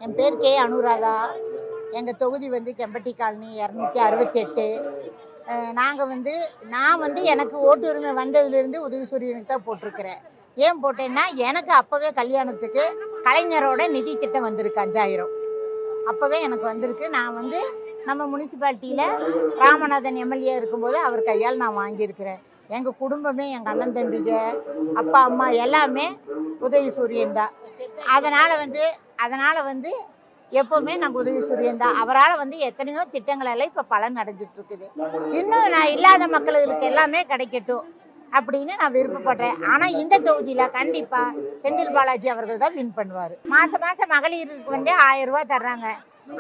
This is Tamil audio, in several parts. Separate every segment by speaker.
Speaker 1: என் பேர் கே அனுராதா. எங்கள் தொகுதி வந்து கெம்பட்டி காலனி 268. நான் எனக்கு ஓட்டு உரிமை வந்ததுலேருந்து உதயசூரியனுக்கு தான் போட்டிருக்கிறேன். ஏன் போட்டேன்னா, எனக்கு அப்போவே கல்யாணத்துக்கு கலைஞரோட நிதி திட்டம் வந்திருக்கு 5000. அப்போவே எனக்கு வந்திருக்கு. நான் நம்ம முனிசிபாலிட்டியில் ராமநாதன் எம்எல்ஏ இருக்கும்போது அவர் கையால் நான் வாங்கியிருக்கிறேன். எங்கள் குடும்பமே, எங்கள் அண்ணன் தம்பிங்க, அப்பா அம்மா எல்லாமே உதயசூரியன் தான். அதனால் எப்போவுமே நாங்கள் உதயசூரியன் தான். அவரால் எத்தனையோ திட்டங்கள் எல்லாம் இப்போ பலன் அடைஞ்சிட்டு இருக்குது. இன்னும் நான் இல்லாத மக்களுக்கு எல்லாமே கிடைக்கட்டும் அப்படின்னு நான் விருப்பப்படுறேன். ஆனால் இந்த தொகுதியில் கண்டிப்பாக செந்தில் பாலாஜி அவர்கள் தான் வின் பண்ணுவார். மாதம் மகளிருக்கு 1000 ரூபா தர்றாங்க.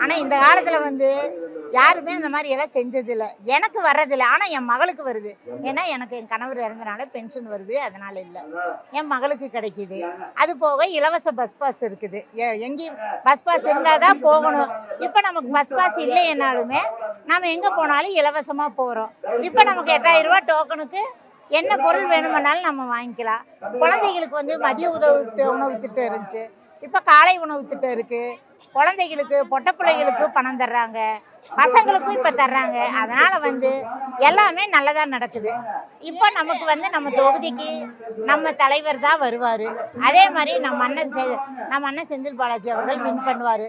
Speaker 1: ஆனால் இந்த காலத்தில் யாருமே அந்த மாதிரி எல்லாம் செஞ்சதில்லை. எனக்கு வர்றதில்லை, ஆனால் என் மகளுக்கு வருது. ஏன்னா எனக்கு என் கணவர் இறந்தனால பென்ஷன் வருது, அதனால் இல்லை, என் மகளுக்கு கிடைக்கிது. அது போக இலவச பஸ் பாஸ் இருக்குது. எங்கேயும் பஸ் பாஸ் இருந்தால் தான் போகணும். இப்போ நமக்கு பஸ் பாஸ் இல்லைன்னாலுமே நம்ம எங்கே போனாலும் இலவசமாக போகிறோம். இப்போ நமக்கு 8000 ரூபா டோக்கனுக்கு என்ன பொருள் வேணுமென்னாலும் நம்ம வாங்கிக்கலாம். குழந்தைகளுக்கு மதிய உணவு திட்டம் இருந்துச்சு, இப்போ காலை உணவு திட்டம் இருக்குது. குழந்தைகளுக்கு, பொட்டை பிள்ளைகளுக்கு பணம் தர்றாங்க, பசங்களுக்கும் இப்போ தர்றாங்க. அதனால் எல்லாமே நல்லதாக நடக்குது. இப்போ நமக்கு நம்ம தொகுதிக்கு நம்ம தலைவர் தான் வருவார். அதே மாதிரி நம்ம அண்ணன் செந்தில் பாலாஜி அவர்கள் வின் பண்ணுவார்.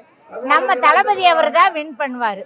Speaker 1: நம்ம தளபதி அவர் தான் வின் பண்ணுவார்.